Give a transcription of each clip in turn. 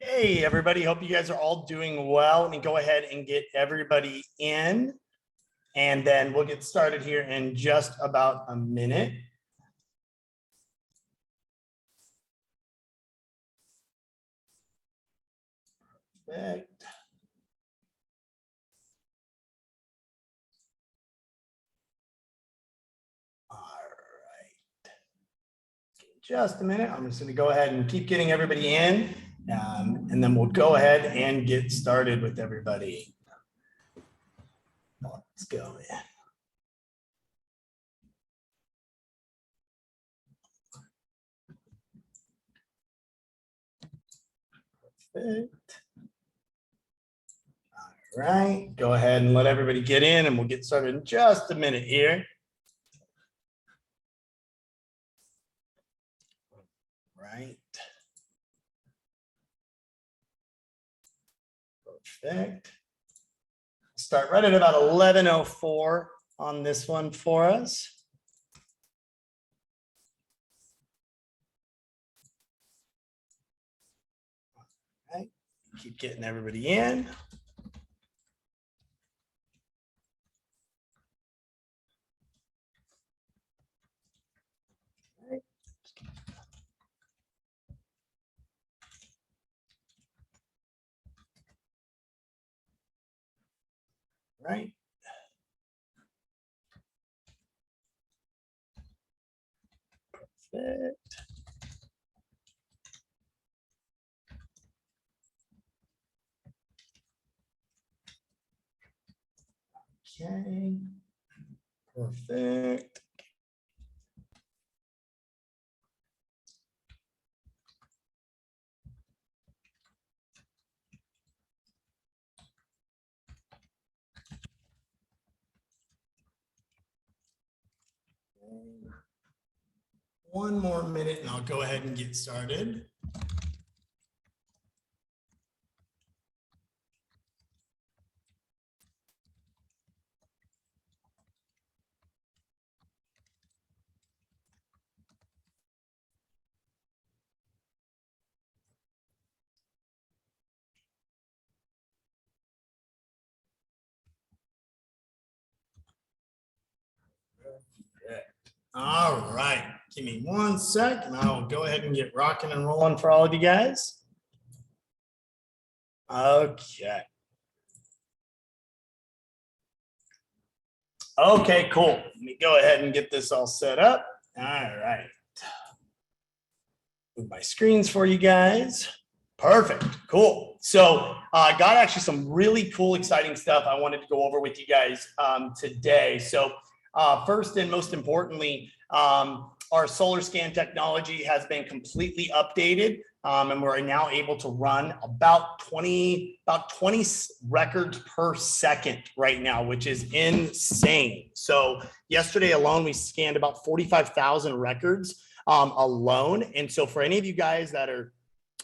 Hey, everybody. Hope you guys are all doing well. Let me go ahead and get everybody in, and then we'll get started here in just about a minute. Perfect. All right. Just a minute. I'm just going to go ahead and keep getting everybody in, and then we'll go ahead and get started with everybody. Let's go in. Perfect. All right. Go ahead and let everybody get in, and we'll get started in just a minute here. Right. Perfect. Start right at about 11:04 on this one for us. All right. Keep getting everybody in. Right. Perfect. Okay. Perfect. One more minute and I'll go ahead and get started. All right, give me 1 sec and I'll go ahead and get rocking and rolling for all of you guys. Okay. Okay, cool. Let me go ahead and get this all set up. All right. Move my screens for you guys. Perfect. Cool. So I got actually some really cool, exciting stuff I wanted to go over with you guys today. So first and most importantly, our solar scan technology has been completely updated, and we're now able to run about 20 records per second right now, which is insane. So yesterday alone, we scanned about 45,000 records alone. And so for any of you guys that are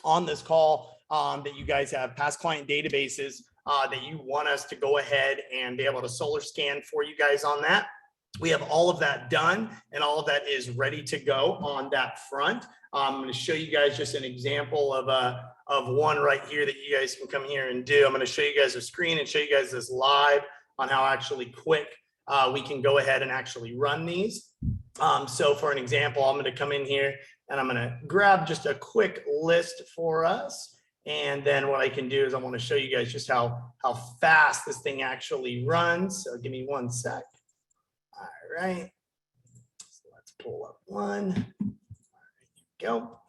on this call, that you guys have past client databases that you want us to go ahead and be able to solar scan for you guys on that, we have all of that done and all of that is ready to go on that front. I'm going to show you guys just an example of one right here that you guys can come here and do. I'm going to show you guys a screen and show you guys this live on how actually quick we can go ahead and actually run these. So for an example, I'm going to come in here and I'm going to grab just a quick list for us. And then what I can do is I want to show you guys just how fast this thing actually runs. So give me 1 sec. All right. So let's pull up one. All right, here we go.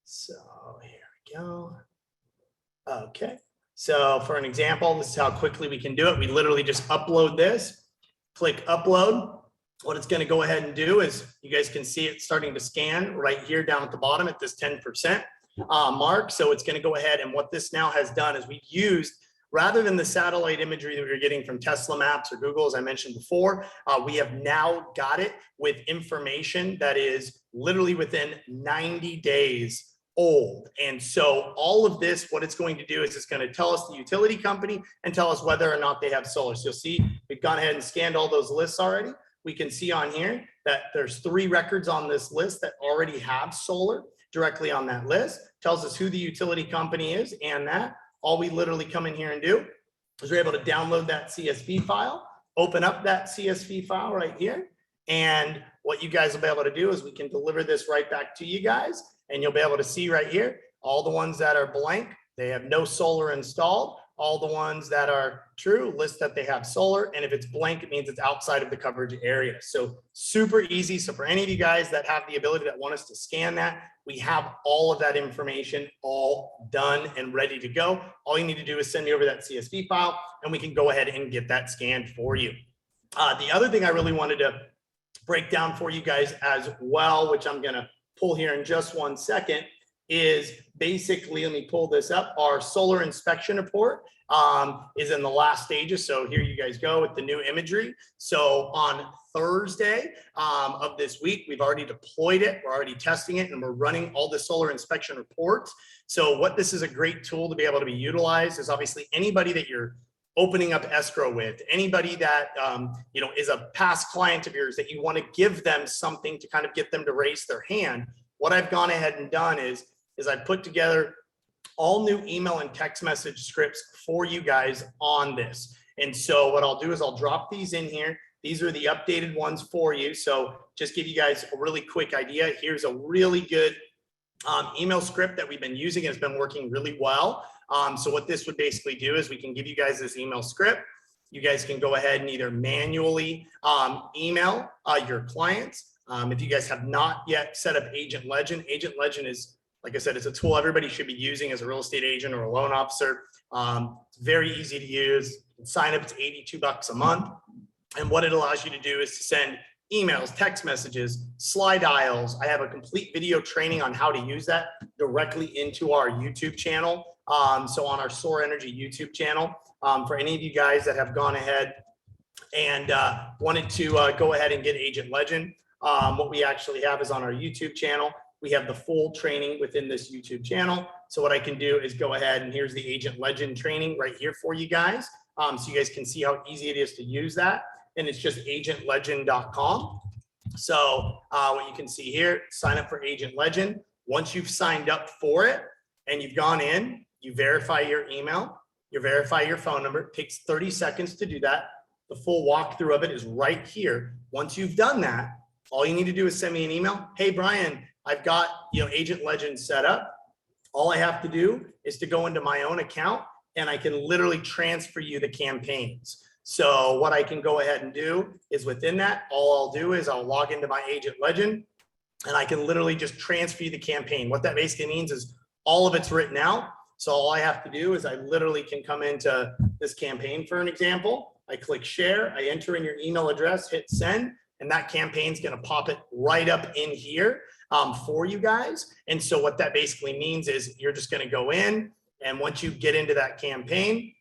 So here we go. Okay. So for an example, this is how quickly we can do it. We literally just upload this, click upload. What it's going to go ahead and do is you guys can see it starting to scan right here down at the bottom at this 10% mark. So it's going to go ahead, and what this now has done is we've used, rather than the satellite imagery that we were getting from Tesla Maps or Google, as I mentioned before, we have now got it with information that is literally within 90 days old. And so all of this, what it's going to do is it's going to tell us the utility company and tell us whether or not they have solar. So you'll see we've gone ahead and scanned all those lists already. We can see on here that there's 3 records on this list that already have solar. directly on that list, tells us who the utility company is and that. All we literally come in here and do is we're able to download that CSV file, open up that CSV file right here. And what you guys will be able to do is we can deliver this right back to you guys. And you'll be able to see right here, all the ones that are blank, they have no solar installed. All the ones that are true list that they have solar. And if it's blank, it means it's outside of the coverage area. So super easy. So for any of you guys that have the ability that want us to scan that, we have all of that information all done and ready to go. All you need to do is send me over that CSV file and we can go ahead and get that scanned for you. The other thing I really wanted to break down for you guys as well, which I'm going to pull here in just one second, is basically, let me pull this up. Our solar inspection report is in the last stages. So here you guys go with the new imagery. So on Thursday of this week, we've already deployed it. We're already testing it and we're running all the solar inspection reports. So what this is a great tool to be able to be utilized is obviously anybody that you're opening up escrow with, anybody that is a past client of yours that you want to give them something to kind of get them to raise their hand. What I've gone ahead and done is I put together all new email and text message scripts for you guys on this. And so what I'll do is I'll drop these in here. These are the updated ones for you. So just give you guys a really quick idea. Here's a really good email script that we've been using. It's been working really well. So what this would basically do is we can give you guys this email script. You guys can go ahead and either manually email your clients. If you guys have not yet set up Agent Legend, Agent Legend is, like I said, it's a tool everybody should be using as a real estate agent or a loan officer. It's very easy to use. Sign up, it's $82 a month. And what it allows you to do is to send emails, text messages, slide dials. I have a complete video training on how to use that directly into our YouTube channel. So on our Soar Energy YouTube channel, for any of you guys that have gone ahead and wanted to go ahead and get Agent Legend, what we actually have is on our YouTube channel. We have the full training within this YouTube channel. So what I can do is go ahead and here's the Agent Legend training right here for you guys. So you guys can see how easy it is to use that. And it's just agentlegend.com. So what you can see here, sign up for Agent Legend. Once you've signed up for it and you've gone in, you verify your email, you verify your phone number. It takes 30 seconds to do that. The full walkthrough of it is right here. Once you've done that, all you need to do is send me an email. Hey, Brian, I've got Agent Legend set up. All I have to do is to go into my own account and I can literally transfer you the campaigns. So what I can go ahead and do is within that, all I'll do is I'll log into my Agent Legend and I can literally just transfer you the campaign. What that basically means is all of it's written out. So all I have to do is I literally can come into this campaign for an example. I click share, I enter in your email address, hit send, and that campaign's gonna pop it right up in here for you guys. And so what that basically means is you're just gonna go in, and once you get into that campaign,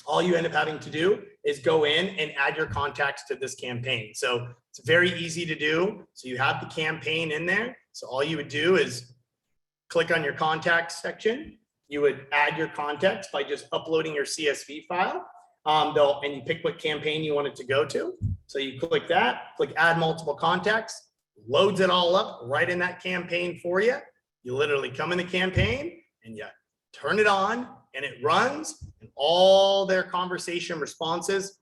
all you end up having to do is go in and add your contacts to this campaign. So it's very easy to do. So you have the campaign in there. So all you would do is click on your contacts section. You would add your contacts by just uploading your CSV file. And you pick what campaign you want it to go to. So you click that, click add multiple contacts, loads it all up right in that campaign for you. You literally come in the campaign and you turn it on and it runs, and all their conversation responses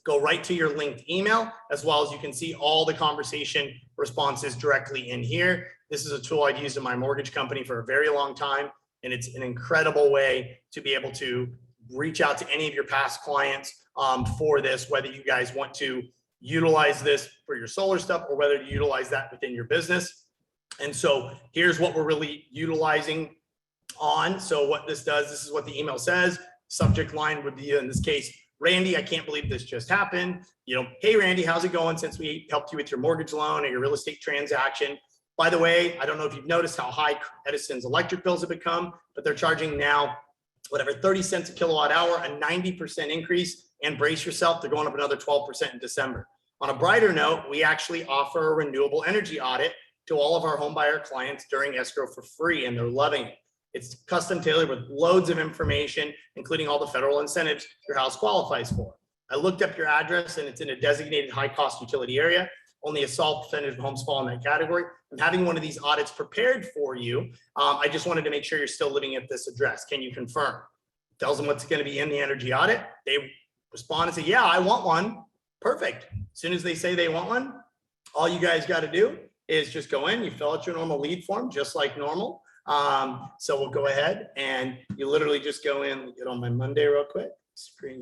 go right to your linked email, as well as you can see all the conversation responses directly in here. This is a tool I've used in my mortgage company for a very long time, and it's an incredible way to be able to reach out to any of your past clients for this, whether you guys want to utilize this for your solar stuff or whether to utilize that within your business. And so here's what we're really utilizing on. So what this does, this is what the email says. Subject line would be, in this case, Randy, I can't believe this just happened. Hey, Randy, how's it going since we helped you with your mortgage loan or your real estate transaction? By the way, I don't know if you've noticed how high Edison's electric bills have become, but they're charging now, 30 cents a kilowatt hour, a 90% increase, and brace yourself, they're going up another 12% in December. On a brighter note, we actually offer a renewable energy audit to all of our home buyer clients during escrow for free, and they're loving it. It's custom tailored with loads of information, including all the federal incentives your house qualifies for. I looked up your address and it's in a designated high cost utility area. only a small percentage of homes fall in that category. I'm having one of these audits prepared for you. I just wanted to make sure you're still living at this address. Can you confirm? Tells them what's going to be in the energy audit. They respond and say, yeah, I want one. Perfect. As soon as they say they want one, all you guys got to do is just go in, you fill out your normal lead form, just like normal. So we'll go ahead and you literally just go in, get on my Monday real quick,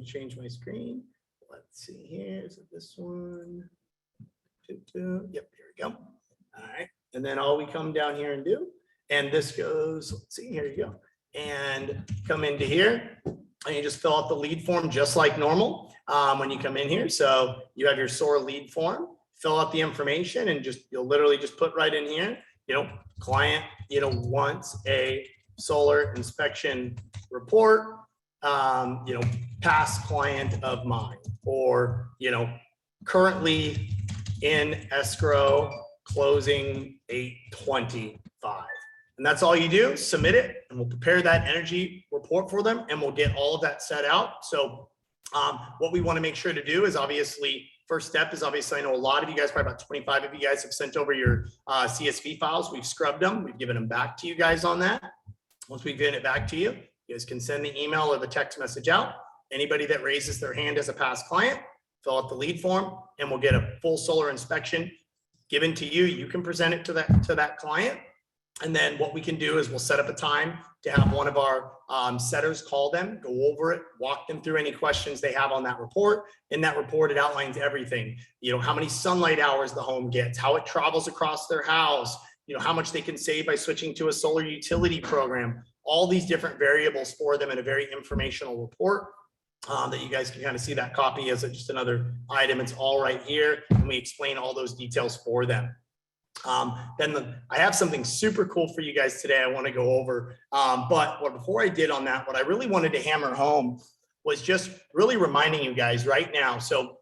change my screen. Let's see here, is it this one? Yep, here we go. All right. And then all we come down here and do, and this goes, let's see, here you go. And come into here and you just fill out the lead form just like normal when you come in here. So you have your Soar lead form, fill out the information and you'll literally just put right in here, client, wants a solar inspection report, past client of mine, or, currently in escrow closing 8/25. And that's all you do, submit it, and we'll prepare that energy report for them, and we'll get all of that set out. So what we want to make sure to do is obviously, first step is obviously, I know a lot of you guys, probably about 25 of you guys have sent over your CSV files. We've scrubbed them. We've given them back to you guys on that. Once we've given it back to you, you guys can send the email or the text message out. Anybody that raises their hand as a past client, fill out the lead form, and we'll get a full solar inspection given to you. You can present it to that client. And then what we can do is we'll set up a time to have one of our setters call them, go over it, walk them through any questions they have on that report. In that report, it outlines everything, how many sunlight hours the home gets, how it travels across their house, how much they can save by switching to a solar utility program, all these different variables for them in a very informational report that you guys can kind of see that copy as just another item. It's all right here. And we explain all those details for them. I have something super cool for you guys today I want to go over. But before I did on that, what I really wanted to hammer home was just really reminding you guys right now. So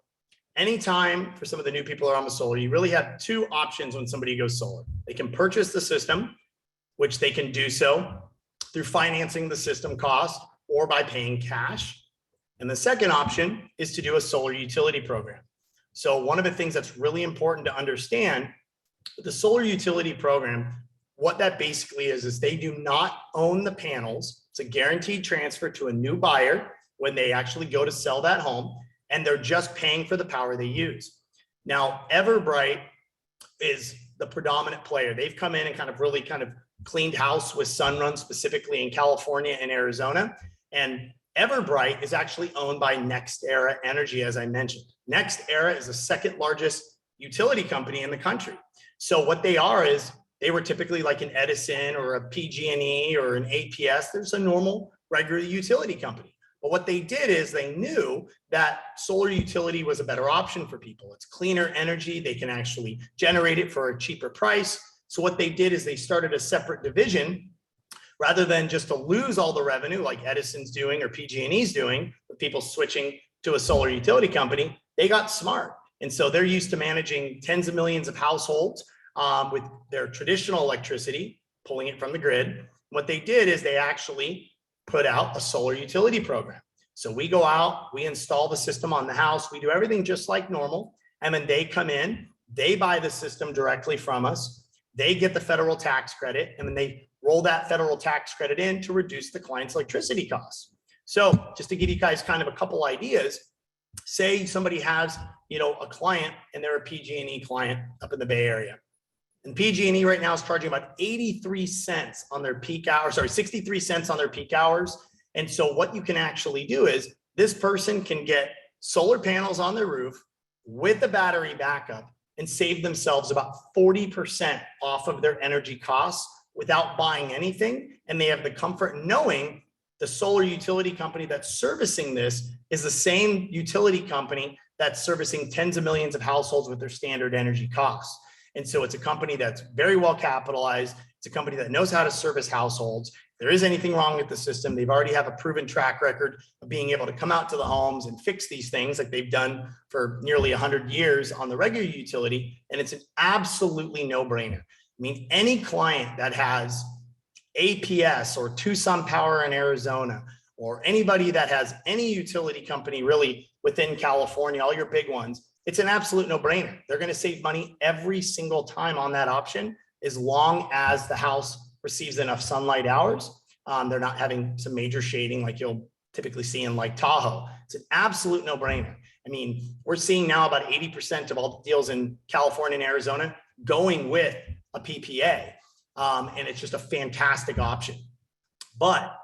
anytime, for some of the new people that are on the solar, you really have two options when somebody goes solar. They can purchase the system, which they can do so through financing the system cost or by paying cash. And the second option is to do a solar utility program. So one of the things that's really important to understand, the solar utility program, what that basically is they do not own the panels. It's a guaranteed transfer to a new buyer when they actually go to sell that home, and they're just paying for the power they use. Now, Everbright is the predominant player. They've come in and kind of cleaned house with Sunrun, specifically in California and Arizona. And Everbright is actually owned by NextEra Energy, as I mentioned. NextEra is the second largest utility company in the country. So what they are is they were typically like an Edison or a PG&E or an APS. There's a normal regular utility company. But what they did is they knew that solar utility was a better option for people. It's cleaner energy. They can actually generate it for a cheaper price. So what they did is they started a separate division rather than just to lose all the revenue like Edison's doing or PG&E's doing with people switching to a solar utility company. They got smart. And so they're used to managing tens of millions of households with their traditional electricity, pulling it from the grid. What they did is they actually put out a solar utility program. So we go out, we install the system on the house, we do everything just like normal. And then they come in, they buy the system directly from us. They get the federal tax credit, and then they roll that federal tax credit in to reduce the client's electricity costs. So just to give you guys kind of a couple ideas, say somebody has a client and they're a PG&E client up in the Bay Area. And PG&E right now is charging about 83 cents on their peak hours, 63 cents on their peak hours. And so what you can actually do is this person can get solar panels on their roof with the battery backup and save themselves about 40% off of their energy costs without buying anything. And they have the comfort knowing the solar utility company that's servicing this is the same utility company that's servicing tens of millions of households with their standard energy costs. And so it's a company that's very well capitalized. It's a company that knows how to service households. If there is anything wrong with the system, they've already have a proven track record of being able to come out to the homes and fix these things like they've done for nearly 100 years on the regular utility. And it's an absolutely no-brainer. I mean, any client that has APS or Tucson Power in Arizona, or anybody that has any utility company really within California, all your big ones, it's an absolute no-brainer. They're going to save money every single time on that option, as long as the house receives enough sunlight hours. They're not having some major shading like you'll typically see in like Tahoe. It's an absolute no-brainer. I mean, we're seeing now about 80% of all the deals in California and Arizona going with a PPA. And it's just a fantastic option. But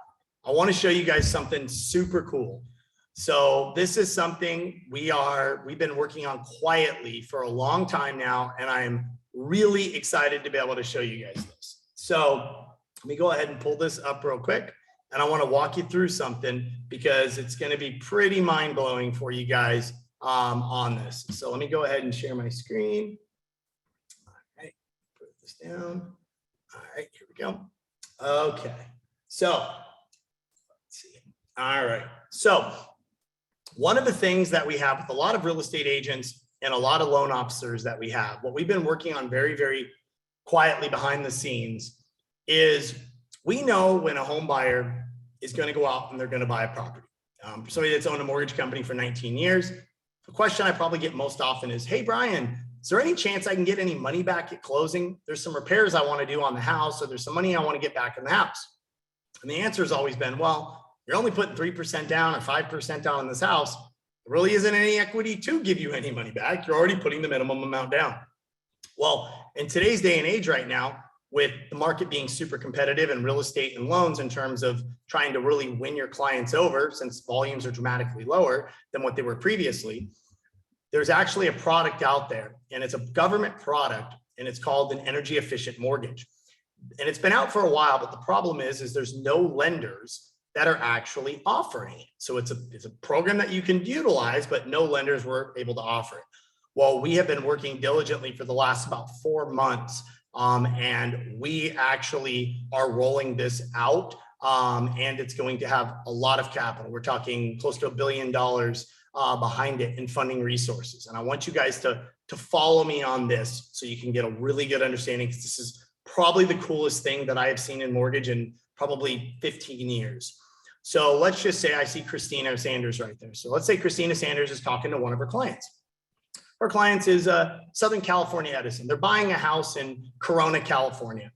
I want to show you guys something super cool. So this is something we've been working on quietly for a long time now, and I'm really excited to be able to show you guys this. So let me go ahead and pull this up real quick, and I want to walk you through something because it's going to be pretty mind-blowing for you guys on this. So let me go ahead and share my screen. All right, put this down. All right, here we go. Okay, so let's see. All right, so one of the things that we have with a lot of real estate agents and a lot of loan officers that we have, what we've been working on very, very quietly behind the scenes is we know when a home buyer is going to go out and they're going to buy a property. For somebody that's owned a mortgage company for 19 years, the question I probably get most often is, hey, Brian, is there any chance I can get any money back at closing? There's some repairs I want to do on the house, or there's some money I want to get back in the house. And the answer has always been, well, you're only putting 3% down or 5% down on this house. There really isn't any equity to give you any money back. You're already putting the minimum amount down. Well, in today's day and age right now, with the market being super competitive in real estate and loans in terms of trying to really win your clients over, since volumes are dramatically lower than what they were previously, there's actually a product out there, and it's a government product, and it's called an energy efficient mortgage. And it's been out for a while, but the problem is there's no lenders that are actually offering it. So it's a program that you can utilize, but no lenders were able to offer it. Well, we have been working diligently for the last about 4 months, and we actually are rolling this out, and it's going to have a lot of capital. We're talking close to $1 billion behind it in funding resources. And I want you guys to follow me on this so you can get a really good understanding, because this is probably the coolest thing that I have seen in mortgage in probably 15 years. So let's just say I see Christina Sanders right there. So let's say Christina Sanders is talking to one of her clients. Her clients is Southern California Edison. They're buying a house in Corona, California.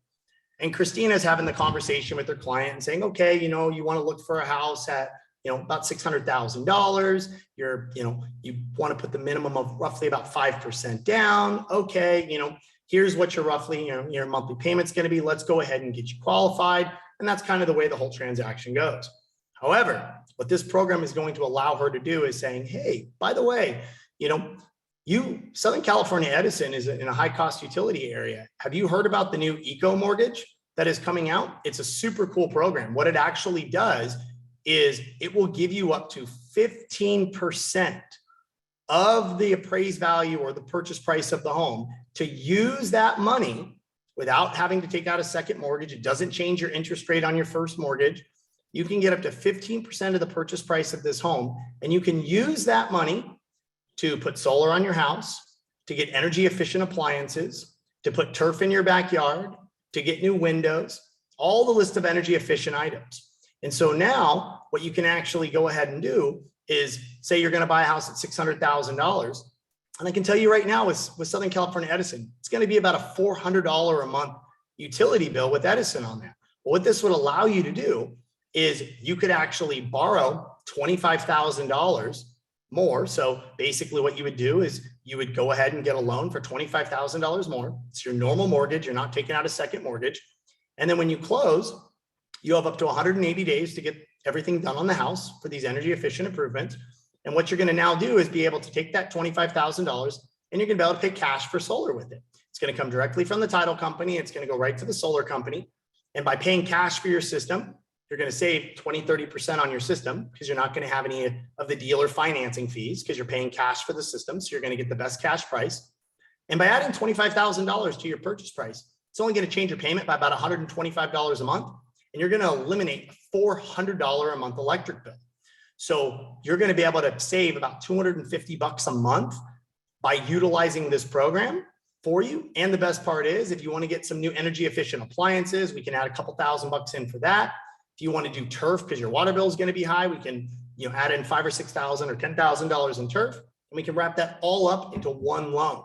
And Christina's having the conversation with her client and saying, okay, you want to look for a house at, about $600,000. You want to put the minimum of roughly about 5% down. Okay, here's what your roughly, your monthly payment's going to be. Let's go ahead and get you qualified. And that's kind of the way the whole transaction goes. However, what this program is going to allow her to do is saying, hey, by the way, Southern California Edison is in a high cost utility area. Have you heard about the new eco mortgage that is coming out? It's a super cool program. What it actually does is it will give you up to 15% of the appraised value or the purchase price of the home to use that money without having to take out a second mortgage. It doesn't change your interest rate on your first mortgage. You can get up to 15% of the purchase price of this home, and you can use that money to put solar on your house, to get energy efficient appliances, to put turf in your backyard, to get new windows, all the list of energy efficient items. And so now what you can actually go ahead and do is say you're going to buy a house at $600,000. And I can tell you right now with Southern California Edison, it's going to be about a $400 a month utility bill with Edison on that. Well, what this would allow you to do is you could actually borrow $25,000 more. So basically what you would do is you would go ahead and get a loan for $25,000 more. It's your normal mortgage. You're not taking out a second mortgage. And then when you close, you have up to 180 days to get everything done on the house for these energy efficient improvements. And what you're going to now do is be able to take that $25,000 and you're going to be able to pay cash for solar with it. It's going to come directly from the title company. It's going to go right to the solar company. And by paying cash for your system, you're going to save 20-30% on your system because you're not going to have any of the dealer financing fees because you're paying cash for the system. So you're going to get the best cash price. And by adding $25,000 to your purchase price, it's only going to change your payment by about $125 a month. And you're going to eliminate a $400 a month electric bill. So you're going to be able to save about $250 a month by utilizing this program for you. And the best part is if you want to get some new energy efficient appliances, we can add a couple $1,000 in for that. If you want to do turf because your water bill is going to be high, we can add in $5,000 or $6,000 or $10,000 in turf. and we can wrap that all up into one loan.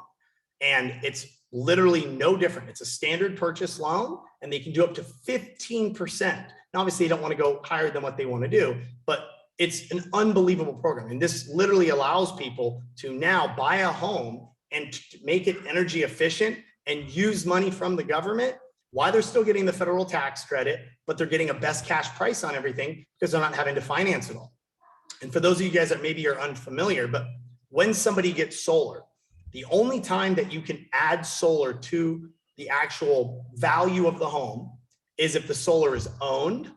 And it's literally no different. It's a standard purchase loan, and they can do up to 15%. Now, obviously, you don't want to go higher than what they want to do, but it's an unbelievable program. And this literally allows people to now buy a home and make it energy efficient and use money from the government while they're still getting the federal tax credit, but they're getting a best cash price on everything because they're not having to finance it all. And for those of you guys that maybe are unfamiliar, but when somebody gets solar, the only time that you can add solar to the actual value of the home is if the solar is owned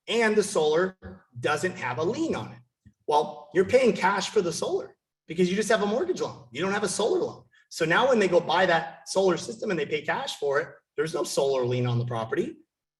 and the solar doesn't have a lien on it. Well, you're paying cash for the solar because you just have a mortgage loan. You don't have a solar loan. So now when they go buy that solar system and they pay cash for it, there's no solar lien on the property.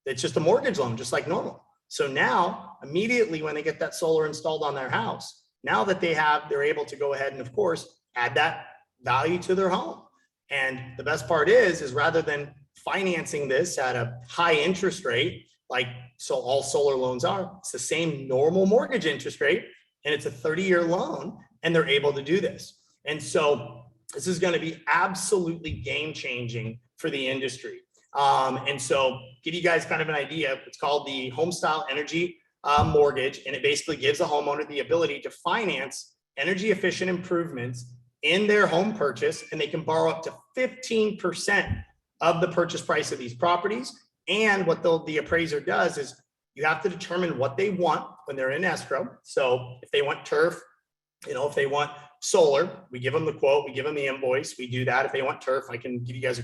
It's just a mortgage loan, just like normal. So now immediately when they get that solar installed on their house, now that they're able to go ahead and of course add that value to their home. And the best part is rather than financing this at a high interest rate, like so all solar loans are, it's the same normal mortgage interest rate, and it's a 30-year loan, and they're able to do this. And so this is going to be absolutely game changing for the industry. And so give you guys kind of an idea, it's called the Home Style Energy Mortgage, and it basically gives a homeowner the ability to finance energy efficient improvements in their home purchase, and they can borrow up to 15% of the purchase price of these properties. And what the appraiser does is you have to determine what they want when they're in escrow. So if they want turf, if they want solar, we give them the quote, we give them the invoice, we do that. If they want turf, I can give you guys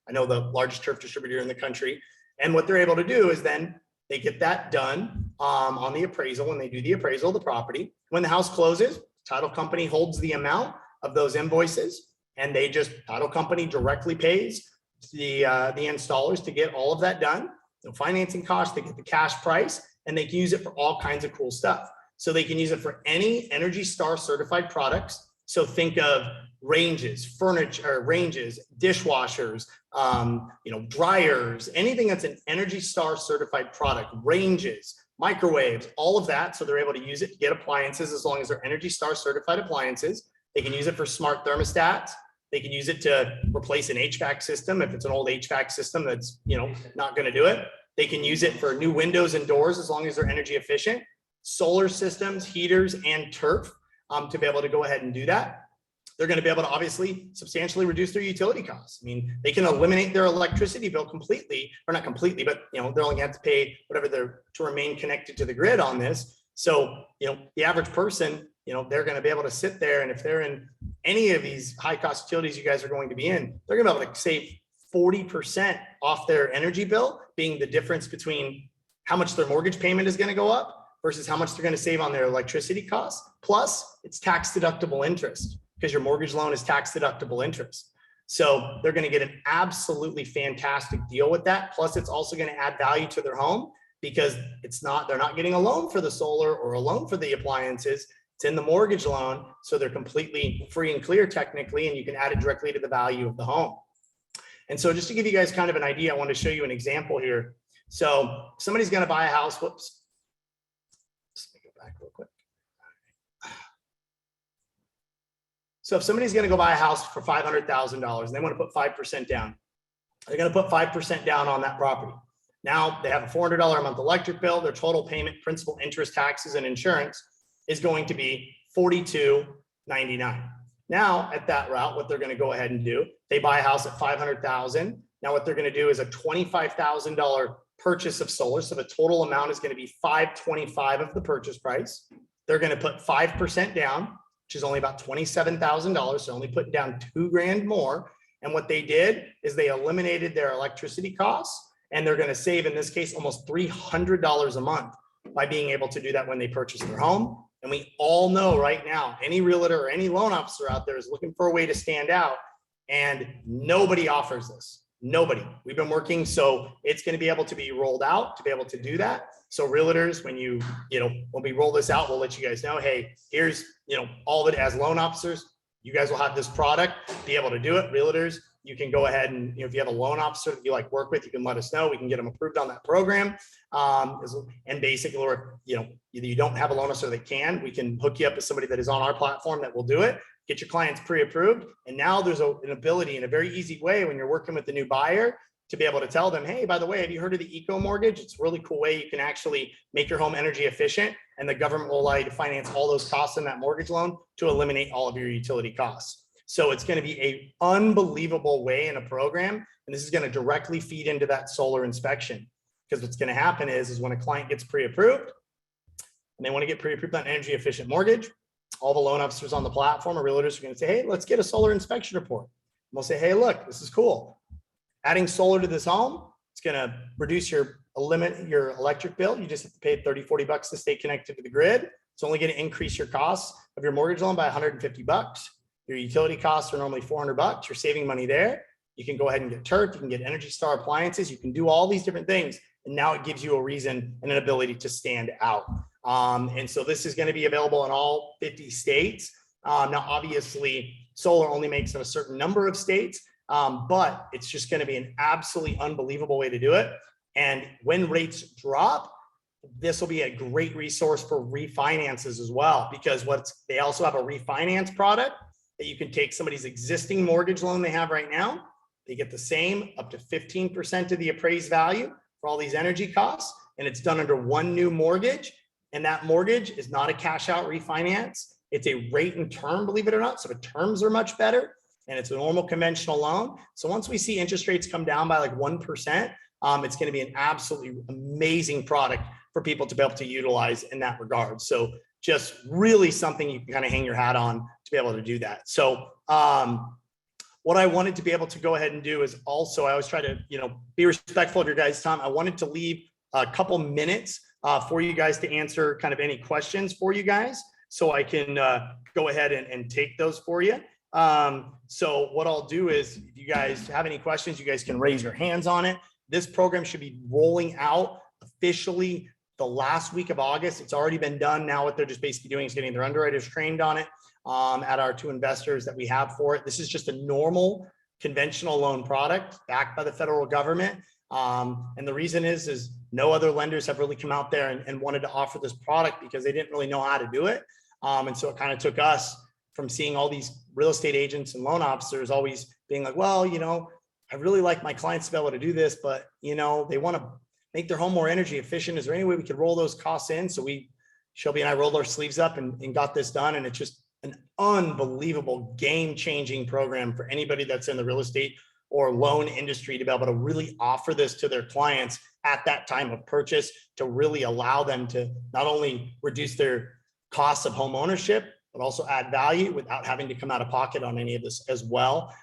I know the largest turf distributor in the country. And what they're able to do is then they get that done on the appraisal. When they do the appraisal of the property, when the house closes, title company holds the amount of those invoices, and title company directly pays the installers to get all of that done. No financing costs, they get the cash price, and they can use it for all kinds of cool stuff. So they can use it for any Energy Star certified products. So think of ranges, furniture, dishwashers, dryers, anything that's an Energy Star certified product, ranges, microwaves, all of that. So they're able to use it to get appliances as long as they're Energy Star certified appliances. They can use it for smart thermostats. They can use it to replace an HVAC system if it's an old HVAC system that's not going to do it. They can use it for new windows and doors as long as they're energy efficient. Solar systems, heaters, and turf to be able to go ahead and do that. They're going to be able to obviously substantially reduce their utility costs. I mean, they can eliminate their electricity bill completely, or not completely, but they're only going to have to pay whatever to remain connected to the grid on this. So the average person, they're going to be able to sit there, and if they're in any of these high cost utilities you guys are going to be in, they're going to be able to save 40% off their energy bill, being the difference between how much their mortgage payment is going to go up versus how much they're going to save on their electricity costs. Plus, it's tax deductible interest because your mortgage loan is tax deductible interest. So they're going to get an absolutely fantastic deal with that. Plus, it's also going to add value to their home because they're not getting a loan for the solar or a loan for the appliances. It's in the mortgage loan. So they're completely free and clear technically, and you can add it directly to the value of the home. And so just to give you guys kind of an idea, I want to show you an example here. So somebody's going to buy a house. Whoops. Let me go back real quick. So if somebody's going to go buy a house for $500,000 and they want to put 5% down, they're going to put 5% down on that property. Now they have a $400 a month electric bill. Their total payment, principal, interest, taxes, and insurance is going to be $42.99. Now at that route, what they're going to go ahead and do, they buy a house at $500,000. Now what they're going to do is a $25,000 purchase of solar. So the total amount is going to be $525,000 of the purchase price. They're going to put 5% down, which is only about $27,000. So only putting down $2,000 more. And what they did is they eliminated their electricity costs, and they're going to save, in this case, almost $300 a month by being able to do that when they purchase their home. And we all know right now, any realtor or any loan officer out there is looking for a way to stand out, and nobody offers this. Nobody. We've been working, so it's going to be able to be rolled out to be able to do that. So realtors, when when we roll this out, we'll let you guys know, hey, here's, all of it as loan officers. You guys will have this product, be able to do it. Realtors, you can go ahead and, if you have a loan officer that you like work with, you can let us know. We can get them approved on that program. And basically, or, either you don't have a loan officer that can, we can hook you up with somebody that is on our platform that will do it, get your clients pre-approved. And now there's an ability in a very easy way when you're working with the new buyer to be able to tell them, hey, by the way, have you heard of the eco mortgage? It's a really cool way you can actually make your home energy efficient, and the government will allow you to finance all those costs in that mortgage loan to eliminate all of your utility costs. So it's going to be an unbelievable way in a program, and this is going to directly feed into that solar inspection. Because what's going to happen is when a client gets pre-approved and they want to get pre-approved on energy efficient mortgage, all the loan officers on the platform or realtors are going to say, hey, let's get a solar inspection report. And we'll say, hey, look, this is cool. Adding solar to this home, it's going to reduce your electric bill. You just have to pay $30-$40 to stay connected to the grid. It's only going to increase your costs of your mortgage loan by $150. Your utility costs are normally $400. You're saving money there. You can go ahead and get Turk. You can get Energy Star appliances. You can do all these different things. And now it gives you a reason and an ability to stand out. And so this is going to be available in all 50 states. Now, obviously, solar only makes in a certain number of states, but it's just going to be an absolutely unbelievable way to do it. And when rates drop, this will be a great resource for refinances as well, because they also have a refinance product that you can take somebody's existing mortgage loan they have right now. They get the same up to 15% of the appraised value for all these energy costs. And it's done under one new mortgage. And that mortgage is not a cash out refinance. It's a rate and term, believe it or not. So the terms are much better. And it's a normal conventional loan. So once we see interest rates come down by like 1%, it's going to be an absolutely amazing product for people to be able to utilize in that regard. So just really something you can kind of hang your hat on to be able to do that. So what I wanted to be able to go ahead and do is also, I always try to, be respectful of your guys' time. I wanted to leave a couple minutes for you guys to answer kind of any questions for you guys. So I can go ahead and take those for you. So what I'll do is, if you guys have any questions, you guys can raise your hands on it. This program should be rolling out officially the last week of August. It's already been done. Now what they're just basically doing is getting their underwriters trained on it at our 2 investors that we have for it. This is just a normal conventional loan product backed by the federal government. And the reason is no other lenders have really come out there and wanted to offer this product because they didn't really know how to do it. And so it kind of took us from seeing all these real estate agents and loan officers always being like, well, I really like my clients to be able to do this, but they want to make their home more energy efficient. Is there any way we could roll those costs in? So Shelby and I rolled our sleeves up and got this done. And it's just an unbelievable game-changing program for anybody that's in the real estate or loan industry to be able to really offer this to their clients at that time of purchase, to really allow them to not only reduce their costs of home ownership, but also add value without having to come out of pocket on any of this as well.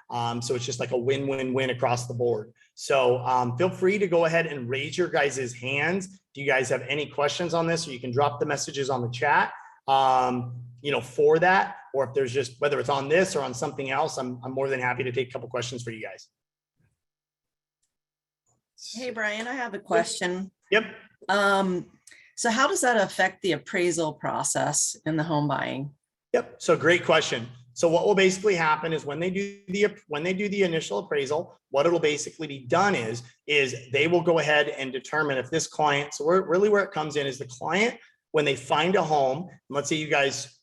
So it's just like a win-win-win across the board. So feel free to go ahead and raise your guys' hands. Do you guys have any questions on this? Or you can drop the messages on the chat, for that. Or if there's just, whether it's on this or on something else, I'm more than happy to take a couple questions for you guys. Hey, Brian, I have a question. Yep. So how does that affect the appraisal process in the home buying? Yep. So great question. So what will basically happen is when they do the initial appraisal, what it'll basically be done is they will go ahead and determine if this client, so where it comes in is the client, when they find a home, let's say you guys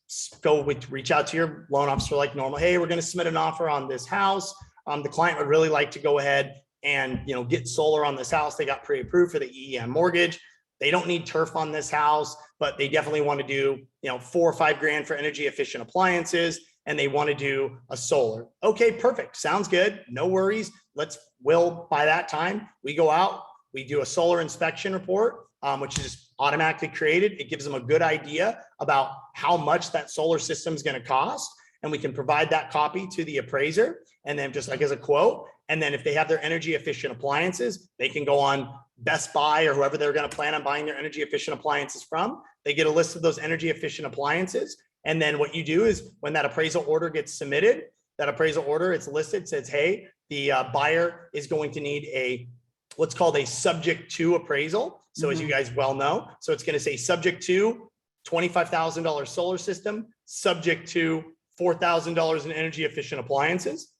reach out to your loan officer like normal. Hey, we're going to submit an offer on this house. The client would really like to go ahead and, get solar on this house. They got pre-approved for the EEM mortgage. They don't need turf on this house, but they definitely want to do, $4 or $5 grand for energy efficient appliances. And they want to do a solar. Okay, perfect. Sounds good. No worries. By that time, we go out, we do a solar inspection report, which is automatically created. It gives them a good idea about how much that solar system is going to cost. And we can provide that copy to the appraiser. And then just like as a quote, and then if they have their energy efficient appliances, they can go on Best Buy or whoever they're going to plan on buying their energy efficient appliances from. They get a list of those energy efficient appliances. And then what you do is when that appraisal order gets submitted, that appraisal order, it's listed, says, hey, the buyer is going to need what's called a subject to appraisal. So as you guys well know, so it's going to say subject to $25,000 solar system, subject to $4,000 in energy efficient appliances.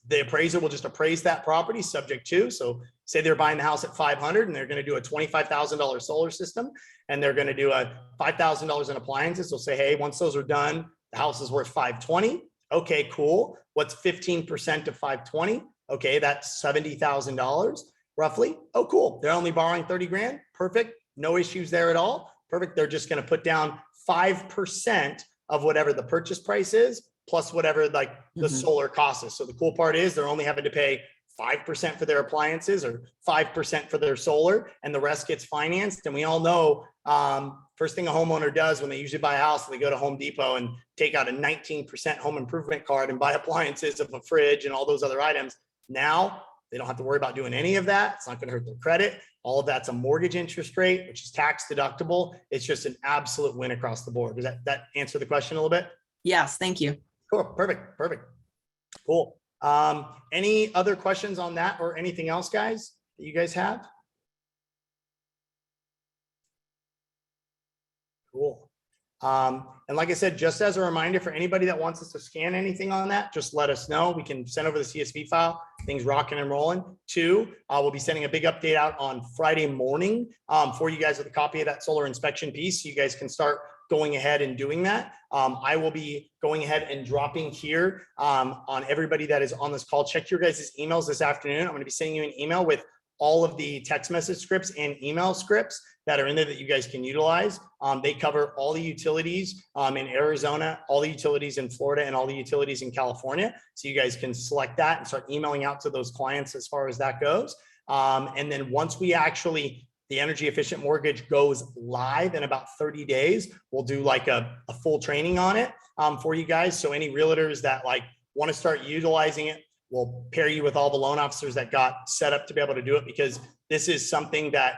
the appraiser will just appraise that property subject to. So say they're buying the house at 500 and they're going to do a $25,000 solar system and they're going to do a $5,000 in appliances. They'll say, hey, once those are done, the house is worth 520. Okay, cool. What's 15% of 520? Okay, that's $70,000 roughly. Oh, cool. They're only borrowing 30 grand. Perfect. No issues there at all. Perfect. They're just going to put down 5% of whatever the purchase price is, plus whatever like the solar cost is. So the cool part is they're only having to pay 5% for their appliances or 5% for their solar, and the rest gets financed. And we all know first thing a homeowner does when they usually buy a house, they go to Home Depot and take out a 19% home improvement card and buy appliances of a fridge and all those other items. Now they don't have to worry about doing any of that. It's not going to hurt their credit. All of that's a mortgage interest rate, which is tax deductible. It's just an absolute win across the board. Does that answer the question a little bit? Yes, thank you. Cool. Perfect. Cool. Any other questions on that or anything else, guys, that you guys have? Cool. And like I said, just as a reminder for anybody that wants us to scan anything on that, just let us know. We can send over the CSV file, things rocking and rolling. Two, we'll be sending a big update out on Friday morning for you guys with a copy of that solar inspection piece. So you guys can start going ahead and doing that. I will be going ahead and dropping here on everybody that is on this call. Check your guys' emails this afternoon. I'm going to be sending you an email with all of the text message scripts and email scripts that are in there that you guys can utilize. They cover all the utilities in Arizona, all the utilities in Florida, and all the utilities in California. So you guys can select that and start emailing out to those clients as far as that goes. And then once we actually, the energy efficient mortgage goes live in about 30 days, we'll do like a full training on it for you guys. So any realtors that like want to start utilizing it, we'll pair you with all the loan officers that got set up to be able to do it, because this is something that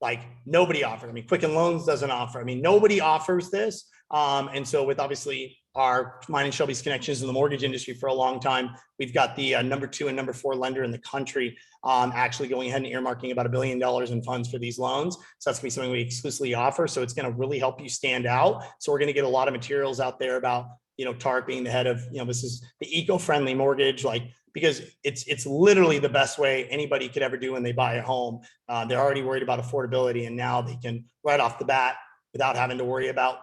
like nobody offers. I mean, Quicken Loans doesn't offer. I mean, nobody offers this. And so with obviously mine and Shelby's connections in the mortgage industry for a long time, we've got the number 2 and number 4 lender in the country actually going ahead and earmarking about $1 billion in funds for these loans. So that's gonna be something we exclusively offer. So it's gonna really help you stand out. So we're gonna get a lot of materials out there about, you know, TARP being the head of, you know, this is the eco-friendly mortgage, like, because it's literally the best way anybody could ever do when they buy a home. They're already worried about affordability, and now they can right off the bat, without having to worry about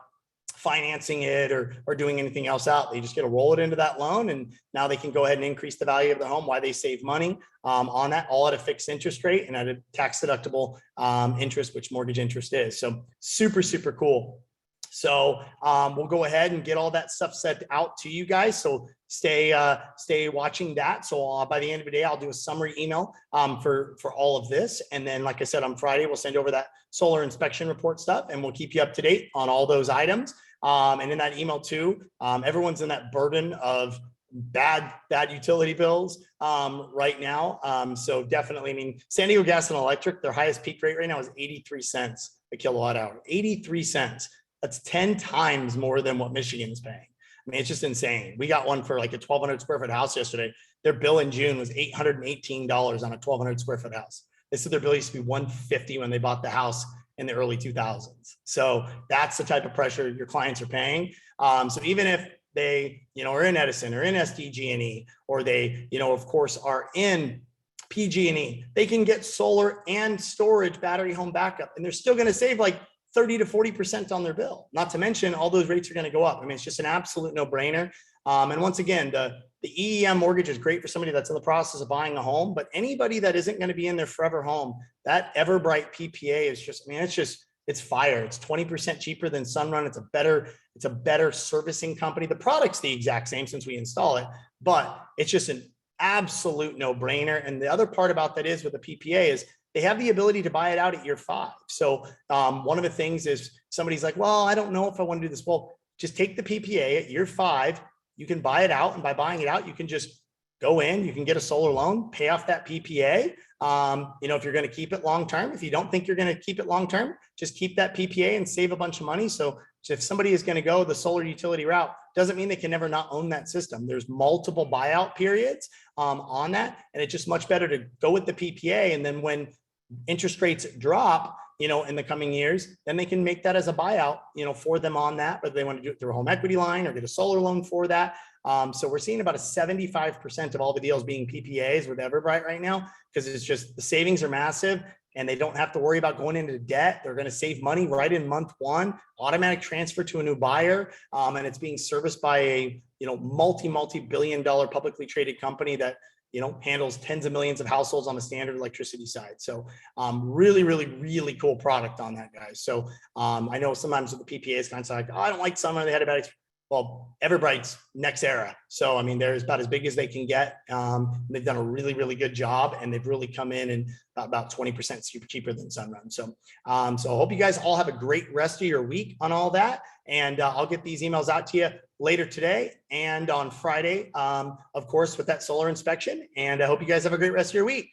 financing it or doing anything else out. They just get to roll it into that loan, and now they can go ahead and increase the value of their home while they save money on that, all at a fixed interest rate and at a tax deductible interest, which mortgage interest is. So super, super cool. So we'll go ahead and get all that stuff sent out to you guys. So stay watching that. So by the end of the day, I'll do a summary email for all of this. And then, like I said, on Friday, we'll send over that solar inspection report stuff, and we'll keep you up to date on all those items. And in that email too, everyone's in that burden of bad utility bills right now. So definitely, I mean, San Diego Gas and Electric, their highest peak rate right now is 83 cents a kilowatt hour, 83 cents. That's 10 times more than what Michigan is paying. I mean, it's just insane. We got one for like a 1,200 square foot house yesterday. Their bill in June was $818 on a 1,200 square foot house. They said their bill used to be $150 when they bought the house in the early 2000s. So that's the type of pressure your clients are paying. So even if they, you know, are in Edison or in SDG&E, or they, you know, of course, are in PG&E, they can get solar and storage battery home backup, and they're still going to save like 30 to 40% on their bill. Not to mention all those rates are going to go up. I mean, it's just an absolute no-brainer. And once again, the EEM mortgage is great for somebody that's in the process of buying a home, but anybody that isn't going to be in their forever home, that Everbright PPA is just, I mean, it's fire. It's 20% cheaper than Sunrun. It's a better servicing company. The product's the exact same since we install it, but it's just an absolute no-brainer. And the other part about that is with the PPA is they have the ability to buy it out at year 5. So one of the things is somebody's like, well, I don't know if I want to do this. Well, just take the PPA at year 5. You can buy it out. And by buying it out, you can just go in, you can get a solar loan, pay off that PPA. You know, if you're going to keep it long-term, if you don't think you're going to keep it long-term, just keep that PPA and save a bunch of money. So if somebody is going to go the solar utility route, doesn't mean they can never not own that system. There's multiple buyout periods on that. And it's just much better to go with the PPA. And then when interest rates drop, in the coming years, then they can make that as a buyout, for them on that, whether they want to do it through a home equity line or get a solar loan for that. So we're seeing about a 75% of all the deals being PPAs with Everbright right now, because it's just the savings are massive and they don't have to worry about going into debt. They're going to save money right in month one, automatic transfer to a new buyer. And it's being serviced by a, multi-billion dollar publicly traded company that, handles tens of millions of households on the standard electricity side. So really, really, really cool product on that, guys. So I know sometimes with the PPAs, kind of like, oh, I don't like Summer. They had a bad experience. Well, Everbright's next era. So, I mean, they're about as big as they can get. They've done a really, really good job, and they've really come in and about 20% cheaper than Sunrun. So, so I hope you guys all have a great rest of your week on all that. And I'll get these emails out to you later today and on Friday, of course, with that solar inspection. And I hope you guys have a great rest of your week.